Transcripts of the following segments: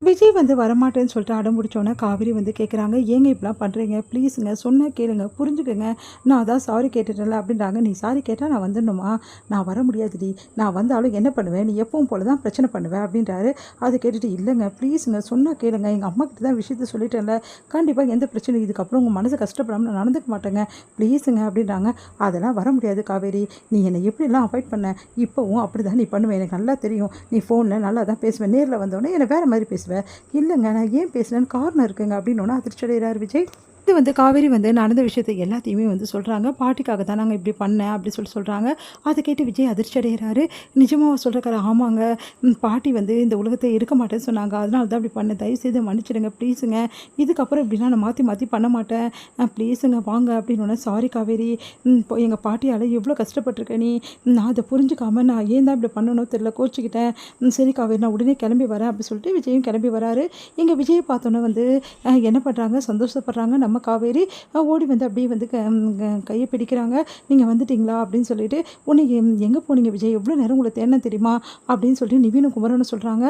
விஜய் வந்து வரமாட்டேன்னு சொல்லிட்டு அடம் பிடிச்சோன்னே காவேரி வந்து கேட்குறாங்க, ஏங்க இப்படிலாம் பண்ணுறீங்க, ப்ளீஸுங்க சொன்னால் கேளுங்க, புரிஞ்சுக்கங்க, நான் அதான் சாரி கேட்டுட்டேன்ல அப்படின்றாங்க. நீ சாரி கேட்டால் நான் வந்துடணுமா, நான் வர முடியாதுடி, நான் வந்தாலும் என்ன பண்ணுவேன், நீ எப்பவும் போல தான் பிரச்சனை பண்ணுவேன் அப்படின்றாரு. அதை கேட்டுட்டு இல்லைங்க ப்ளீஸுங்க சொன்னால் கேளுங்க, எங்கள் அம்மா கிட்ட தான் விஷயத்த சொல்லிட்டேன்ல, கண்டிப்பாக எந்த பிரச்சனையும் இதுக்கப்புறம் உங்கள் மனசு கஷ்டப்படாமல் நான் நடந்துக்க மாட்டேங்க ப்ளீஸுங்க அப்படின்றாங்க. அதெல்லாம் வர முடியாது காவேரி, நீ என்னை எப்படிலாம் அவாய்ட் பண்ண, இப்போவும் அப்படி தான் நீ பண்ணுவேன், எனக்கு நல்லா தெரியும், நீ ஃபோனில் நல்லா தான் பேசுவேன், நேரில் வந்தோடனே என்னை வேறு மாதிரி பேசுவேன், இல்லைங்க நான் ஏன் பேசுகிறேன்னு காரணம் இருக்குங்க அப்படின்னு அதிர்ச்சி அடைகிறார் விஜய். இது வந்து காவேரி வந்து நடந்த விஷயத்தை எல்லாத்தையுமே வந்து சொல்கிறாங்க. பாட்டிக்காக தான் நாங்கள் இப்படி பண்ணேன் அப்படி சொல்கிறாங்க. அதை கேட்டு விஜய் அதிர்ச்சி அடைகிறாரு. நிஜமாக சொல்கிறக்கார ஆமாங்க, பாட்டி வந்து இந்த உலகத்தை இருக்க மாட்டேன்னு சொன்னாங்க, அதனால தான் அப்படி பண்ணேன், தயவுசெய்து மன்னிச்சிடுங்க ப்ளீஸுங்க, இதுக்கப்புறம் இப்படின்னா நான் மாற்றி மாற்றி பண்ண மாட்டேன், ப்ளீஸுங்க வாங்க அப்படின்னு. சாரி காவேரி, இப்போ எங்கள் பாட்டியால் எவ்வளோ கஷ்டப்பட்டிருக்கேன் நீ, நான் அதை புரிஞ்சுக்காமல் நான் ஏன் தான் இப்படி பண்ணணும் தெரியல, கோச்சிக்கிட்டேன், சரி காவேரி நான் உடனே கிளம்பி வரேன் அப்படி சொல்லிட்டு விஜயும் கிளம்பி வராரு. எங்கள் விஜயை பார்த்தோன்னே வந்து என்ன பண்ணுறாங்க, சந்தோஷப்படுறாங்க. நம்ம காவேரி ஓடி வந்து அப்படியே வந்து கையை பிடிக்கிறாங்க. நீங்கள் வந்துட்டிங்களா அப்படின்னு சொல்லிட்டு, உன்னை எங்கே போனீங்க விஜய், எவ்வளோ நேரம் உங்களை தேடின தெரியுமா அப்படின்னு சொல்லிட்டு நிவீனும் குமரனும் சொல்கிறாங்க.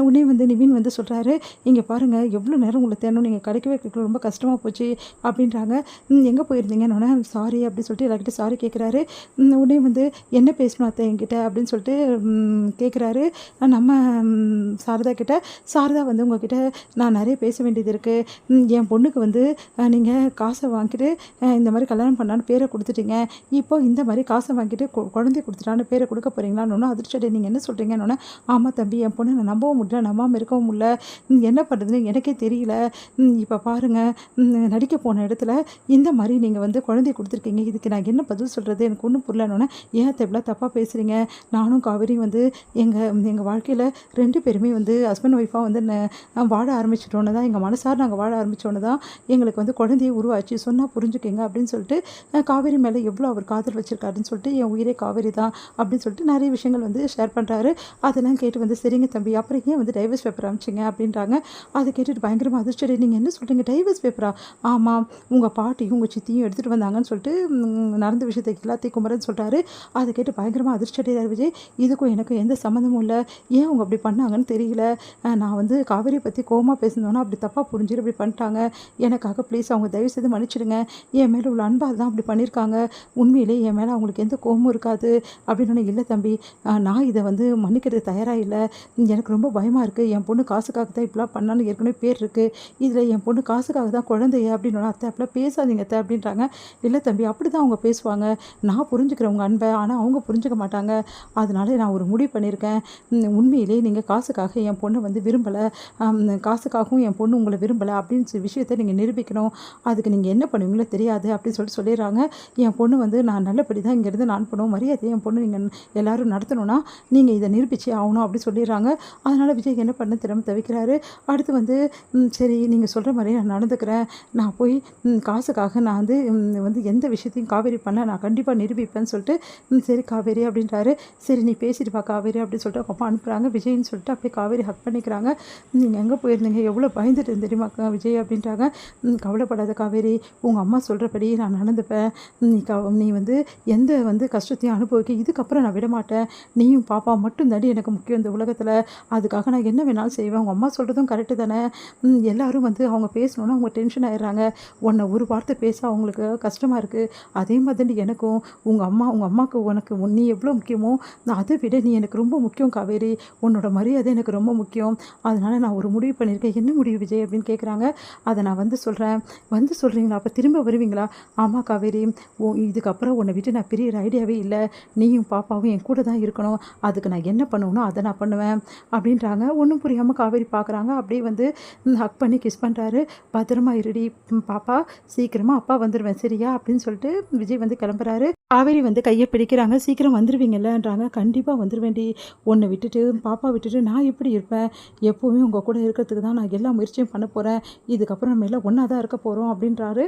உடனே வந்து நிவீன் வந்து சொல்கிறாரு, இங்கே பாருங்கள் எவ்வளோ நேரம் உங்களை தேடணும், நீங்கள் கிடைக்கவே கிடைக்கல, ரொம்ப கஷ்டமாக போச்சு அப்படின்றாங்க. எங்கே போயிருந்தீங்கன்னு சாரி அப்படின்னு சொல்லிட்டு எல்லாருக்கிட்ட சாரி கேட்குறாரு. உடனே வந்து என்ன பேசணும் அத்தை என்கிட்ட அப்படின்னு சொல்லிட்டு கேட்குறாரு நம்ம சாரதா கிட்ட. சாரதா வந்து உங்ககிட்ட நான் நிறைய பேச வேண்டியது இருக்குது, என் பொண்ணுக்கு வந்து நீங்கள் காசை வாங்கிட்டு இந்த மாதிரி கல்யாணம் பண்ணான்னு பேரை கொடுத்துட்டீங்க, இப்போ இந்த மாதிரி காசை வாங்கிட்டு குழந்தைய கொடுத்துட்டான்னு பேரை கொடுக்க போகிறீங்களான்னு அதிர்ச்சியடை, நீங்கள் என்ன சொல்கிறீங்கன்னு. ஆமாம் தம்பி, என் பொண்ணை நான் நம்பவும் முடியல, நம்பாமல் இருக்கவும் முடியல, என்ன பண்ணுறதுன்னு எனக்கே தெரியல, இப்போ பாருங்கள் நடிக்க போன இடத்துல இந்த மாதிரி நீங்கள் வந்து குழந்தைய கொடுத்துருக்கீங்க, இதுக்கு நான் என்ன பதில் சொல்கிறது, எனக்கு ஒன்றும் புரியலன்னு. ஏன் இவ்வளோ தப்பாக பேசுகிறீங்க, நானும் காவேரி வந்து எங்கள் வாழ்க்கையில் 2 பேருமே வந்து ஹஸ்பண்ட் ஒய்ஃபாக வந்து வாழ ஆரம்பிச்சிட்டோன்னு தான், எங்கள் மனசார நாங்கள் வாழ ஆரம்பித்தோன்னு தான் எங்களுக்கு வந்து குழந்தைய உருவாச்சு, சொன்னால் புரிஞ்சுக்கங்க அப்படின்னு சொல்லிட்டு காவேரி மேலே எவ்வளோ அவர் காதல் வச்சுருக்காருன்னு சொல்லிட்டு, என் உயிரே காவேரி தான் அப்படின்னு சொல்லிட்டு நிறைய விஷயங்கள் வந்து ஷேர் பண்ணுறாரு. அதெல்லாம் கேட்டு வந்து சரிங்க தம்பி, அப்புறம் ஏன் வந்து டைவர்ஸ் பேப்பர் அனுப்பிச்சிங்க அப்படின்றாங்க. அதை கேட்டுட்டு பயங்கரமாக அதிர்ச்சி, நீங்கள் என்ன சொல்கிறீங்க, டைவர்ஸ் பேப்பரா, ஆமாம் உங்கள் பாட்டியும் உங்கள் சித்தியும் எடுத்துகிட்டு வந்தாங்கன்னு சொல்லிட்டு நடந்த விஷயத்தை எல்லாத்தையும் குமரன் சொல்கிறாரு. அதை கேட்டு பயங்கரமாக அதிர்ச்சி அடைகிறார் விஜய். இதுக்கும் எனக்கும் எந்த சம்மந்தமும் இல்லை, ஏன் அவங்க அப்படி பண்ணாங்கன்னு தெரியல, நான் வந்து காவேரியை பற்றி கோவமாக பேசினோன்னா அப்படி தப்பாக புரிஞ்சுட்டு அப்படி பண்ணிட்டாங்க, எனக்காக ப்ளீஸ் அவங்க தயவுசெய்து மன்னிச்சிடுங்க, என் மேலே உள்ள அன்பால் தான் அப்படி பண்ணியிருக்காங்க, உண்மையிலே என் மேலே அவங்களுக்கு எந்த கோபமும் இருக்காது அப்படின்னு. இல்லை தம்பி, நான் இதை வந்து மன்னிக்கிறதுக்கு தயாராக இல்லை, எனக்கு ரொம்ப பயமாக இருக்குது, என் பொண்ணு காசுக்காக தான் இப்படிலாம் பண்ணான்னு ஏற்கனவே பேர் இருக்குது, இதில் என் பொண்ணு காசுக்காக தான் குழந்தைய அப்படின்னு. அத்தை அப்படிலாம் பேசாதீங்க அத்தை அப்படின்றாங்க. இல்லை தம்பி அப்படி தான் அவங்க பேசுவாங்க, நான் புரிஞ்சுக்கிறேன் உங்கள் அன்பை, ஆனால் அவங்க புரிஞ்சுக்க மாட்டாங்க, அதனால நான் ஒரு முடிவு பண்ணியிருக்கேன், உண்மையிலே நீங்கள் காசுக்காக என் பொண்ணை வந்து விரும்பலை, காசுக்காகவும் என் பொண்ணு உங்களை விரும்பலை அப்படின்னு விஷயத்தை நீங்கள் நிரூபிக்கணும், அதுக்கு நீங்கள் என்ன பண்ணுவீங்களோ தெரியாது அப்படின்னு சொல்லிடுறாங்க. என் பொண்ணு வந்து நான் நல்லபடி தான் இங்கேருந்து நான் பண்ணுவோம், மரியாதையை என் பொண்ணு நீங்கள் எல்லோரும் நடத்தணும்னா நீங்கள் இதை நிரூபிச்சே ஆகணும் அப்படி சொல்லிடுறாங்க. அதனால் விஜய் என்ன பண்ண திறமை தவிக்கிறாரு. அடுத்து வந்து சரி நீங்கள் சொல்கிற மாதிரி நான் நடந்துக்கிறேன், நான் போய் காசுக்காக நான் வந்து எந்த விஷயத்தையும் காவேரி பண்ண நான் கண்டிப்பாக நிரூபிப்பேன்னு சொல்லிட்டு சரி காவேரி அப்படின்றாரு. சரி நீ பேசிட்டு வா காவேரி அப்படின்னு சொல்லிட்டு அப்பா அனுப்புகிறாங்க. விஜய்ன்னு சொல்லிட்டு அப்படியே காவேரி ஹக் பண்ணிக்கிறாங்க. நீங்கள் எங்கே போயிருந்தீங்க, எவ்வளோ பயந்துட்டு தெரியுமா விஜய் அப்படின்றாங்க. கவலைப்படாத காவேரி, உங்கள் அம்மா சொல்கிறபடி நான் நடந்துப்பேன், நீ வந்து எந்த வந்து கஷ்டத்தையும் அனுபவிக்க இதுக்கப்புறம் நான் விடமாட்டேன், நீயும் பாப்பா மட்டும் தாண்டி எனக்கு முக்கியம் இந்த உலகத்தில், அதுக்காக நான் என்ன வேணாலும் செய்வேன், உங்கள் அம்மா சொல்கிறதும் கரெக்டு தானே, எல்லோரும் வந்து அவங்க பேசணுன்னா அவங்க டென்ஷன் ஆகிடுறாங்க, உன்னை ஒரு வார்த்தை பேச அவங்களுக்கு கஷ்டமாக இருக்குது, அதே மாதிரி எனக்கும் உங்கள் அம்மாவுக்கு உனக்கு நீ எவ்வளோ முக்கியமோ அதை விட நீ எனக்கு ரொம்ப முக்கியம் காவேரி, உன்னோட மரியாதை எனக்கு ரொம்ப முக்கியம், அதனால் நான் ஒரு முடிவு பண்ணியிருக்கேன், என்ன முடிவு விஜய் அப்படின்னு கேட்குறாங்க. அதை நான் வந்து சொல்கிறேன், வந்து சொல்கிறீங்களா, அப்போ திரும்ப வருவீங்களா, ஆமாம் காவேரி, இதுக்கப்புறம் உன்னை விட்டு நான் பிரியிற ஐடியாவே இல்லை, நீயும் பாப்பாவும் என் கூட தான் இருக்கணும், அதுக்கு நான் என்ன பண்ணுவேனோ அதை நான் பண்ணுவேன் அப்படின்றாங்க. ஒன்றும் புரியாமல் காவேரி பார்க்குறாங்க. அப்படியே வந்து ஹக் பண்ணி கிஸ் பண்ணுறாரு. பத்திரமா இருடி பாப்பா, சீக்கிரமாக அப்பா வந்துடுவேன் சரியா அப்படின்னு சொல்லிட்டு விஜய் வந்து கிளம்புறாரு. காவேரி வந்து கையை பிடிக்கிறாங்க. சீக்கிரம் வந்துடுவீங்கல்லன்றாங்க. கண்டிப்பாக வந்துடுவேண்டி, உன்னை விட்டுட்டு பாப்பா விட்டுட்டு நான் எப்படி இருப்பேன், எப்போவுமே உங்கள் கூட இருக்கிறதுக்கு தான் நான் எல்லா முயற்சியும் பண்ண போகிறேன், இதுக்கப்புறம் நம்ம எல்லாம் ஒன்றா தான் இருக்க போகிறோம் அப்படின்றாரு.